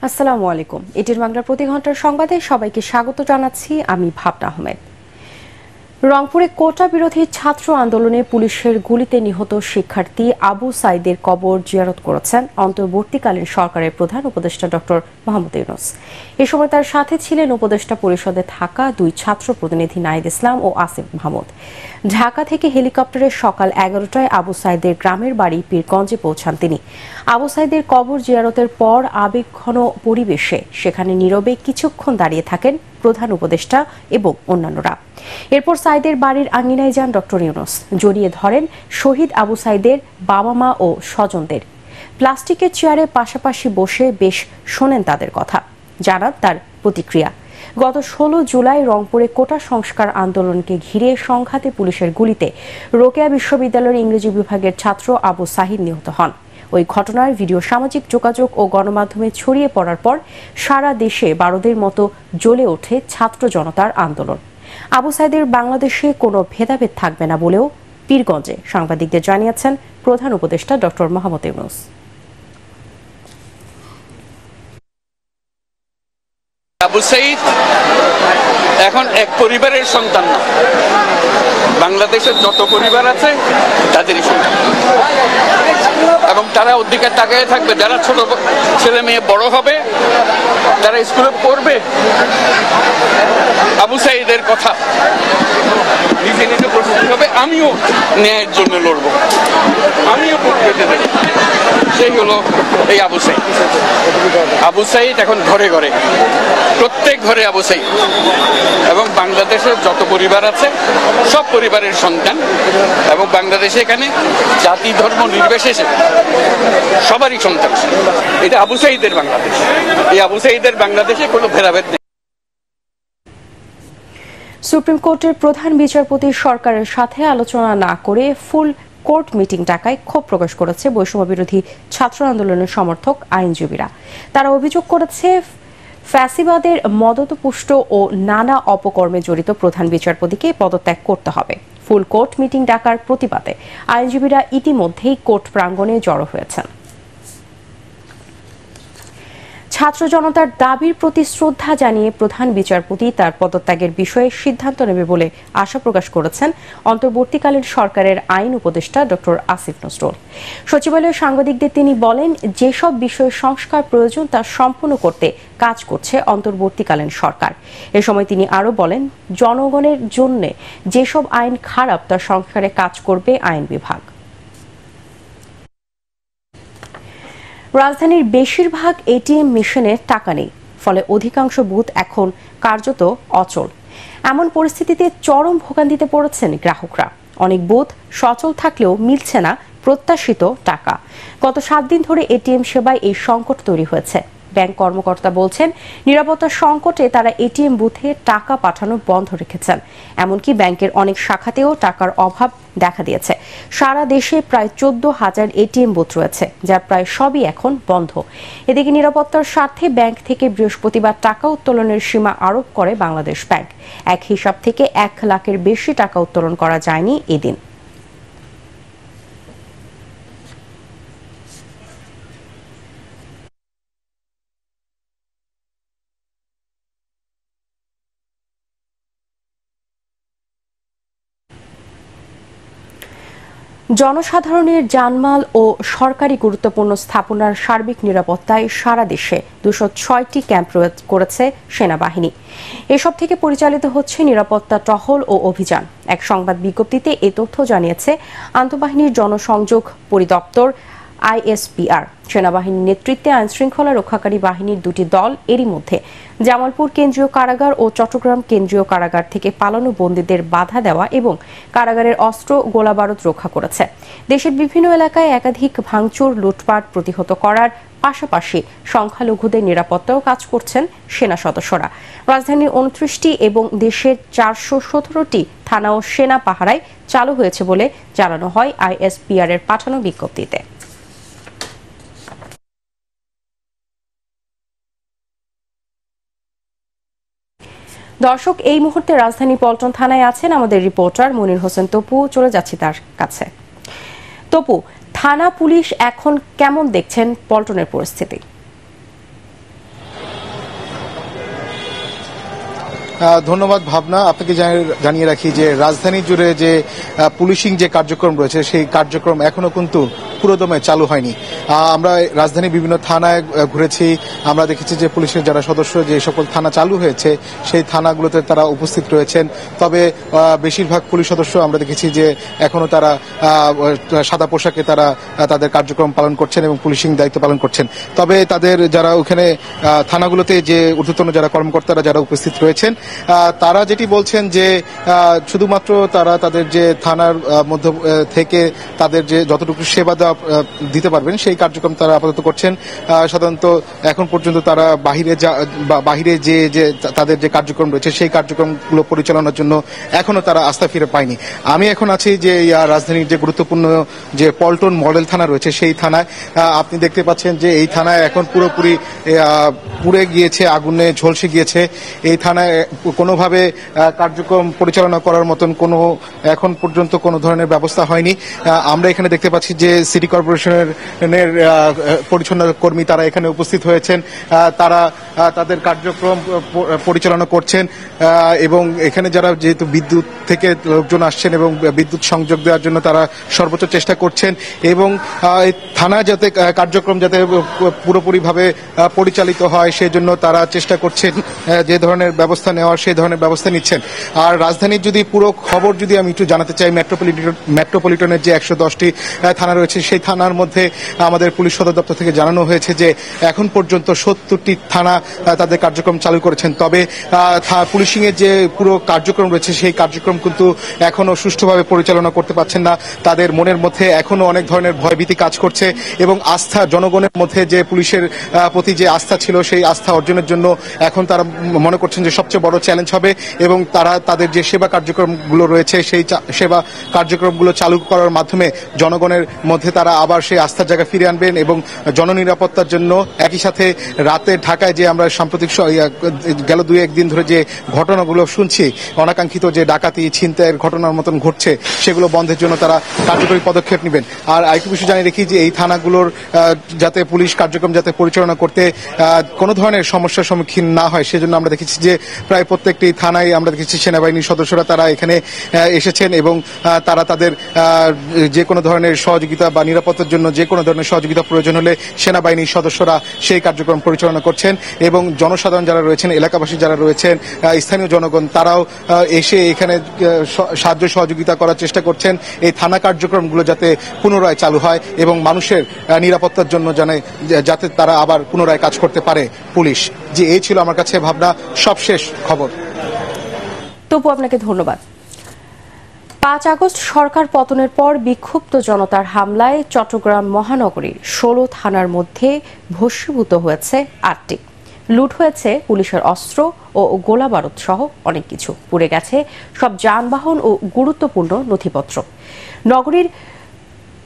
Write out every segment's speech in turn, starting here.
আসসালামু আলাইকুম। এটির বাংলার প্রতি ঘন্টার সংবাদে সবাইকে স্বাগত জানাচ্ছি। আমি ভাবনা আহমেদ। রংপুরে কোটা বিরোধী ছাত্র আন্দোলনে পুলিশের গুলিতে নিহত শিক্ষার্থী আবু সাইদের কবর জিয়ারত করেছেন অন্তর্বর্তীকালীন সরকারের প্রধান উপদেষ্টা ডক্টর মোহাম্মদ ইউনূস। এ সময় তার সাথে ছিলেন উপদেষ্টা পরিষদে থাকা দুই ছাত্র প্রতিনিধি নাহিদ ইসলাম ও আসিফ মাহমুদ। ঢাকা থেকে হেলিকপ্টারে সকাল 11টায় আবু সাইদের গ্রামের বাড়ি পীরগঞ্জে পৌঁছান তিনি। আবু সাইদের কবর জিয়ারতের পর আবেগঘন পরিবেশে সেখানে নীরবে কিছুক্ষণ দাঁড়িয়ে থাকেন প্রধান উপদেষ্টা এবং অন্যান্যরা। এরপর সাইদের বাড়ির আঙিনায় যান ডক্টর ইউনূস। জড়িয়ে ধরেন শহীদ আবু সাইদের বাবা মা ও স্বজনদের। প্লাস্টিকের চেয়ারে পাশাপাশি বসে বেশ শোনেন তাদের কথা, জানান তার প্রতিক্রিয়া। গত 16 জুলাই রংপুরে কোটা সংস্কার আন্দোলনকে ঘিরে সংঘাতে পুলিশের গুলিতে রোকেয়া বিশ্ববিদ্যালয়ের ইংরেজি বিভাগের ছাত্র আবু সাহিদ নিহত হন। ওই ঘটনার ভিডিও সামাজিক যোগাযোগ ও গণমাধ্যমে ছড়িয়ে পড়ার পর সারা দেশে বারোদের মতো জ্বলে ওঠে ছাত্র জনতার আন্দোলন। আবু সাইদের বাংলাদেশে কোনো ভেদাভেদ থাকবে না বলেও পীরগঞ্জে সাংবাদিকদের জানিয়েছেন প্রধান উপদেষ্টা ডক্টর মোহাম্মদ ইউনূস। আবু সাইদ এখন এক পরিবারের সন্তান না, বাংলাদেশের যত পরিবার আছে তাদেরই সন্তান, এবং তারা অধিকার তাকায় থাকবে। যারা ছোট ছেলে মেয়ে বড় হবে, তারা স্কুলে পড়বে, আবু সাইদের কথা নিজে নিজে প্রস্তুতি হবে। আমিও ন্যায়ের জন্য লড়বো, আমিও প্রতিবেদন দেব। সেই হলো এই আবু সাইদ। আবু সাইদ এখন ঘরে ঘরে, প্রত্যেক ঘরে আবু সাইদ, এবং বাংলাদেশের যত পরিবার আছে সব পরিবারের সন্তান, এবং বাংলাদেশে এখানে জাতি ধর্ম নির্বিশেষে সবারই সন্তান। এটা আবু সাইদের বাংলাদেশ। এই আবু সাইদের বাংলাদেশে কোনো ভেদাভেদ নেই। সুপ্রিম কোর্টের প্রধান বিচারপতি সরকারের সাথে আলোচনা না করে ফুল কোর্ট মিটিং ডাকায় ক্ষোভ প্রকাশ করেছে বৈষম্য বিরোধী ছাত্র আন্দোলনের সমর্থক আইনজীবীরা। তারা অভিযোগ করেছে ফ্যাসিবাদের মদতপুষ্ট ও নানা অপকর্মে জড়িত প্রধান বিচারপতিকে পদত্যাগ করতে হবে। ফুল কোর্ট মিটিং ডাকার প্রতিবাদে আইনজীবীরা ইতিমধ্যেই কোর্ট প্রাঙ্গণে জড়ো হয়েছেন। ছাত্র জনতার দাবির প্রতি শ্রদ্ধা জানিয়ে প্রধান বিচারপতি তার পদত্যাগের বিষয়ে সিদ্ধান্ত নেবে বলে আশা প্রকাশ করেছেন অন্তর্বর্তীকালীন সরকারের আইন উপদেষ্টা ডক্টর আসিফ নজরুল। সচিবালয়ে সাংবাদিকদের তিনি বলেন, যেসব বিষয়ে সংস্কার প্রয়োজন তা সম্পূর্ণ করতে কাজ করছে অন্তর্বর্তীকালীন সরকার। এ সময় তিনি আরও বলেন, জনগণের জন্য যেসব আইন খারাপ তা সংস্কারে কাজ করবে আইন বিভাগ। রাজধানীর বেশিরভাগ এটিএম মেশিনে টাকা নেই, ফলে অধিকাংশ বুথ এখন কার্যত অচল। এমন পরিস্থিতিতে চরম ভোগান্তিতে পড়েছেন গ্রাহকরা। অনেক বুথ সচল থাকলেও মিলছে না প্রত্যাশিত টাকা। গত 7 দিন ধরে এটিএম সেবায় এই সংকট তৈরি হয়েছে। ব্যাংক কর্মকর্তা বলছেন, নিরাপত্তার সংকটে তারা এটিএম বুথে টাকা পাঠানো বন্ধ রেখেছেন। এমনকি ব্যাংকের অনেক শাখাতেও টাকার অভাব দেখা দিয়েছে। সারা দেশে প্রায় 14,000 এটিএম বুথ রয়েছে, যার প্রায় সবই এখন বন্ধ। এদিকে নিরাপত্তার স্বার্থে ব্যাংক থেকে বৃহস্পতিবার টাকা উত্তোলনের সীমা আরোপ করে বাংলাদেশ ব্যাংক। এক হিসাব থেকে 1 লাখের বেশি টাকা উত্তোলন করা যায়নি এদিন। জনসাধারণের জানমাল ও সরকারি গুরুত্বপূর্ণ স্থাপনার সার্বিক নিরাপত্তায় সারা দেশে 206টি ক্যাম্প করেছে সেনাবাহিনী। এসব থেকে পরিচালিত হচ্ছে নিরাপত্তা টহল ও অভিযান। এক সংবাদ বিজ্ঞপ্তিতে এ তথ্য জানিয়েছে আন্তঃবাহিনীর জনসংযোগ পরিদপ্তর আইএসপিআর। সেনাবাহিনীর নেতৃত্বে আইনশৃঙ্খলা রক্ষাকারী বাহিনীর দুটি দল এরই মধ্যে জামালপুর কেন্দ্রীয় কারাগার ও চট্টগ্রাম কেন্দ্রীয় কারাগার থেকে পালানো বন্দীদের বাধা দেওয়া এবং কারাগারের অস্ত্র গোলাবারুদ রক্ষা করেছে। দেশের বিভিন্ন এলাকায় একাধিক ভাঙচুর লুটপাট প্রতিহত করার পাশাপাশি সংখ্যালঘুদের নিরাপত্তাও কাজ করছেন সেনা সদস্যরা। রাজধানীর 29টি এবং দেশের 417টি থানাও সেনা পাহারায় চালু হয়েছে বলে জানানো হয় আইএসপিআর এর পাঠানো বিজ্ঞপ্তিতে। দর্শক, এই মুহূর্তে রাজধানী পল্টন থানায় আছেন আমাদের রিপোর্টার মনির হোসেন তপু। চলে যাচ্ছি তার কাছে। তপু, থানা পুলিশ এখন কেমন দেখছেন পল্টনের পরিস্থিতি? ধন্যবাদ ভাবনা। আপনাকে জানিয়ে রাখি যে রাজধানী জুড়ে যে পুলিশিং যে কার্যক্রম রয়েছে সেই কার্যক্রম এখনো কিন্তু পুরোদমে চালু হয়নি। আমরা রাজধানী বিভিন্ন থানায় ঘুরেছি, আমরা দেখেছি যে পুলিশের যারা সদস্য যে সকল থানা চালু হয়েছে সেই থানাগুলোতে তারা উপস্থিত রয়েছেন। তবে বেশিরভাগ পুলিশ সদস্য আমরা দেখেছি যে এখনো তারা সাদা পোশাকে তারা তাদের কার্যক্রম পালন করছেন এবং পুলিশিং দায়িত্ব পালন করছেন। তবে তাদের যারা ওখানে থানাগুলোতে যে ঊর্ধ্বতন যারা কর্মকর্তারা যারা উপস্থিত রয়েছেন তারা যেটি বলছেন যে শুধুমাত্র তারা তাদের যে থানার মধ্যে থেকে তাদের যে যতটুকু সেবা দিতে পারবেন সেই কার্যক্রম তারা আপাতত করছেন। সাধারণত এখন পর্যন্ত তারা বাহিরে যে তাদের যে কার্যক্রম রয়েছে সেই কার্যক্রমগুলো পরিচালনার জন্য এখনো তারা আস্থা ফিরে পায়নি। আমি এখন আছি যে রাজধানীর যে গুরুত্বপূর্ণ যে পল্টন মডেল থানা রয়েছে সেই থানায়। আপনি দেখতে পাচ্ছেন যে এই থানায় এখন পুরোপুরি পুড়ে গিয়েছে, আগুনে ঝলসে গিয়েছে। এই থানায় কোনোভাবে কার্যক্রম পরিচালনা করার মতন কোনো এখন পর্যন্ত কোনো ধরনের ব্যবস্থা হয়নি। আমরা এখানে দেখতে পাচ্ছি যে সিটি কর্পোরেশনের পরিচ্ছন্ন কর্মী তারা এখানে উপস্থিত হয়েছেন, তারা তাদের কার্যক্রম পরিচালনা করছেন এবং এখানে যারা যেহেতু বিদ্যুৎ থেকে লোকজন আসছেন এবং বিদ্যুৎ সংযোগ দেওয়ার জন্য তারা সর্বোচ্চ চেষ্টা করছেন এবং থানা যাতে কার্যক্রম যাতে পুরোপুরিভাবে পরিচালিত হয় সেই জন্য তারা চেষ্টা করছেন, যে ধরনের ব্যবস্থা নেওয়ার সেই ধরনের ব্যবস্থা নিচ্ছেন। আর রাজধানীর যদি পুরো খবর যদি আমি একটু জানাতে চাই, মেট্রোপলিটনের যে 110টি থানা রয়েছে সেই থানার মধ্যে আমাদের পুলিশ সদর দপ্তর থেকে জানানো হয়েছে যে এখন পর্যন্ত 70টি থানা তাদের কার্যক্রম চালু করেছেন। তবে পুলিশিং এর যে পুরো কার্যক্রম রয়েছে সেই কার্যক্রম কিন্তু এখনো সুষ্ঠুভাবে পরিচালনা করতে পারছেন না। তাদের মনের মধ্যে এখনো অনেক ধরনের ভয়ভীতি কাজ করছে এবং আস্থা জনগণের মধ্যে যে পুলিশের প্রতি যে আস্থা ছিল সেই আস্থা অর্জনের জন্য এখন তারা মনে করছেন যে সবচেয়ে বড় চ্যালেঞ্জ হবে এবং তারা তাদের যে সেবা কার্যক্রমগুলো রয়েছে সেই সেবা কার্যক্রমগুলো চালু করার মাধ্যমে জনগণের মধ্যে তারা আবার সেই আস্থার জায়গা ফিরে আনবেন এবং জননিরাপত্তার জন্য একই সাথে রাতে ঢাকায় যে আমরা সাম্প্রতিক গেল 2-1 দিন ধরে যে ঘটনাগুলো শুনছি, অনাকাঙ্ক্ষিত যে ডাকাতি ছিনতাইয়ের ঘটনার মতন ঘটছে সেগুলো বন্ধের জন্য তারা কার্যকরী পদক্ষেপ নেবেন। আর আরেকটু বিষয় জানিয়ে রেখি যে এই থানাগুলোর যাতে পুলিশ কার্যক্রম যাতে পরিচালনা করতে কোনো ধরনের সমস্যার সম্মুখীন না হয় সেজন্য আমরা দেখেছি যে প্রায় প্রত্যেকটি থানায় আমরা দেখেছি সেনাবাহিনীর সদস্যরা তারা এখানে এসেছেন এবং তারা তাদের যে কোনো ধরনের সহযোগিতা বা নিরাপত্তার জন্য যে কোনো ধরনের সহযোগিতা প্রয়োজন হলে সেনাবাহিনীর সদস্যরা সেই কার্যক্রম পরিচালনা করছেন এবং জনসাধারণ যারা রয়েছেন, এলাকাবাসী যারা রয়েছেন, স্থানীয় জনগণ তারাও এসে এখানে সাহায্য সহযোগিতা করার চেষ্টা করছেন এই থানা কার্যক্রমগুলো যাতে পুনরায় চালু হয় এবং মানুষের নিরাপত্তার জন্য যাতে তারা আবার পুনরায় কাজ করতে পারে পুলিশ। যে এই ছিল আমার কাছে ভাবনা সবশেষ খবর। তবু আপনাকে ধন্যবাদ। 5 আগস্ট সরকার পতনের পর বিক্ষুব্ধ জনতার হামলায় চট্টগ্রাম মহানগরীর 16 থানার মধ্যে ভস্মীভূত হয়েছে 8টি। লুট হয়েছে পুলিশের অস্ত্র ও গোলাবারুদ সহ অনেক কিছু। পুড়ে গেছে সব যানবাহন ও গুরুত্বপূর্ণ নথিপত্র। নগরীর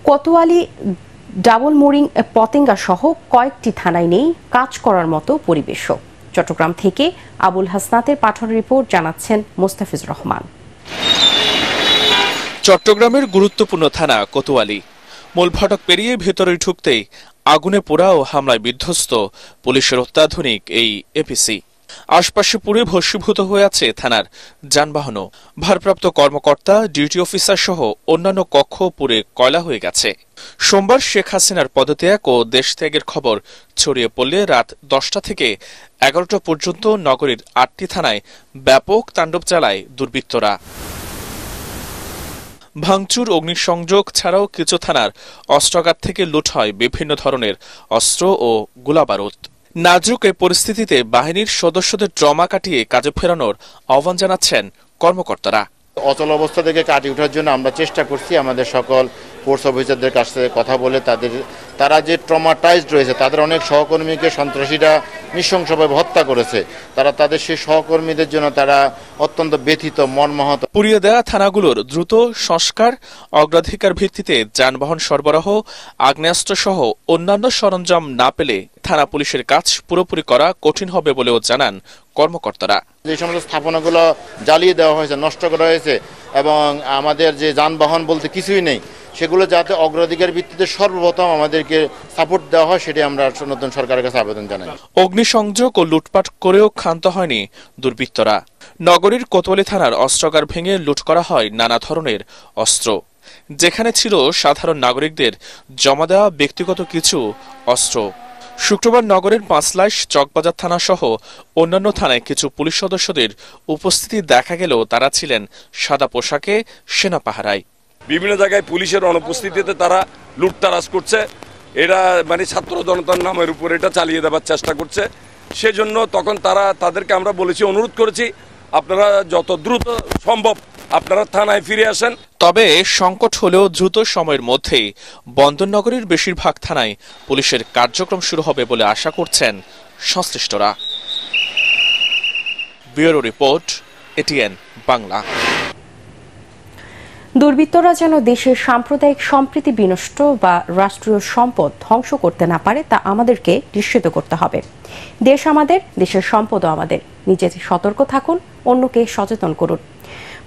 কোতোয়ালি, ডাবল মোরিং, পতেঙ্গা সহ কয়েকটি থানায় নেই কাজ করার মতো পরিবেশও। চট্টগ্রাম থেকে আবুল হাসনাতের পাঠানো রিপোর্ট জানাচ্ছেন মোস্তাফিজুর রহমান। চট্টগ্রামের গুরুত্বপূর্ণ থানা কোতোয়ালি। মূল ফটক পেরিয়ে ভেতরে ঢুকতেই আগুনে পোড়া ও হামলায় বিধ্বস্ত পুলিশের অত্যাধুনিক এই এপিসি। আশপাশে পুড়ে ভস্মীভূত হয়ে আছে থানার যানবাহনও। ভারপ্রাপ্ত কর্মকর্তা, ডিউটি অফিসার সহ অন্যান্য কক্ষ পুড়ে কয়লা হয়ে গেছে। সোমবার শেখ হাসিনার পদত্যাগ ও দেশত্যাগের খবর ছড়িয়ে পড়লে রাত 10টা থেকে 11টা পর্যন্ত নগরীর 8টি থানায় ব্যাপক তাণ্ডব চালায় দুর্বৃত্তরা। ভাঙচুর, অগ্নিসংযোগ ছাড়াও কিছু থানার অস্ত্রাগার থেকে লুট হয় বিভিন্ন ধরনের অস্ত্র ও গোলাবারুদ। নাজুক এই পরিস্থিতিতে বাহিনীর সদস্যদের ট্রমা কাটিয়ে কাজে ফেরানোর আহ্বান জানাচ্ছেন কর্মকর্তারা। অচল অবস্থা থেকে কাটিয়ে ওঠার জন্য আমরা চেষ্টা করছি আমাদের সকল ফোর্স অফিসারদের কাছ থেকে কথা বলে তারা যে ট্রমাটাইজড রয়েছে, তাদের অনেক সহকর্মীকে সন্ত্রাসীরা নৃশংসভাবে হত্যা করেছে, তাদের সেই সহকর্মীদের জন্য তারা অত্যন্ত ব্যথিত, মর্মাহত। পুড়িয়ে দেওয়া থানাগুলোর দ্রুত সংস্কার, অগ্রাধিকার ভিত্তিতে যানবাহন সরবরাহ, আগ্নেয়াস্ত্র সহ অন্যান্য সরঞ্জাম না পেলে থানা পুলিশের কাজ পুরোপুরি করা কঠিন হবে বলেও জানান কর্মকর্তারা। যে সমস্ত স্থাপনাগুলো জ্বালিয়ে দেওয়া হয়েছে, নষ্ট করা হয়েছে এবং আমাদের যে যানবাহন বলতে কিছুই নেই, সেগুলো যাতে অগ্রাধিকার ভিত্তিতে সর্বপ্রথম আমাদেরকে সাপোর্ট দেওয়া হয়, সেটি আমরা নতুন সরকারের কাছে আবেদন জানাই। অগ্নিসংযোগ ও লুটপাট করেও ক্ষান্ত হয়নি দুর্বৃত্তরা। নগরীর কোতোয়ালি থানার অস্ত্রাগার ভেঙে লুট করা হয় নানা ধরনের অস্ত্র, যেখানে ছিল সাধারণ নাগরিকদের জমা দেওয়া ব্যক্তিগত কিছু অস্ত্র। শুক্রবার নগরের পাঁচলাইশ, চকবাজার থানা সহ অন্যান্য থানায় কিছু পুলিশ সদস্যদের উপস্থিতি দেখা গেলেও তারা ছিলেন সাদা পোশাকে, সেনা পাহারায়। বিভিন্ন জায়গায় পুলিশের অনুপস্থিতিতে তারা লুটতারাজ করছে। এরা মানে ছাত্র জনতার নামের উপর এটা চালিয়ে দেওয়ার চেষ্টা করছে। সেজন্য তখন তাদেরকে আমরা বলেছি, অনুরোধ করেছি, আপনারা যত দ্রুত সম্ভব আপনারা থানায় ফিরে আসেন। তবে সংকট হলেও দ্রুত সময়ের মধ্যেই বন্দরনগরীর বেশিরভাগ থানায় পুলিশের কার্যক্রম শুরু হবে বলে আশা করছেন সংশ্লিষ্টরা। Bureau report, ATN Bangla. দুর্বৃত্তরা যেন দেশের সাম্প্রদায়িক সম্প্রীতি বিনষ্ট বা রাষ্ট্রীয় সম্পদ ধ্বংস করতে না পারে তা আমাদেরকে নিশ্চিত করতে হবে। দেশ আমাদের, দেশের সম্পদও আমাদের। নিজে সতর্ক থাকুন, অন্যকে সচেতন করুন।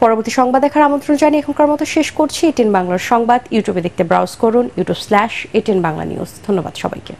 পরবর্তী সংবাদ দেখার আমন্ত্রণ জানিয়ে এখনকার মতো শেষ করছি। এটিএন বাংলার সংবাদ ইউটিউবে দেখতে ব্রাউজ করুন, youtube/ATN বাংলা নিউজ। ধন্যবাদ সবাইকে।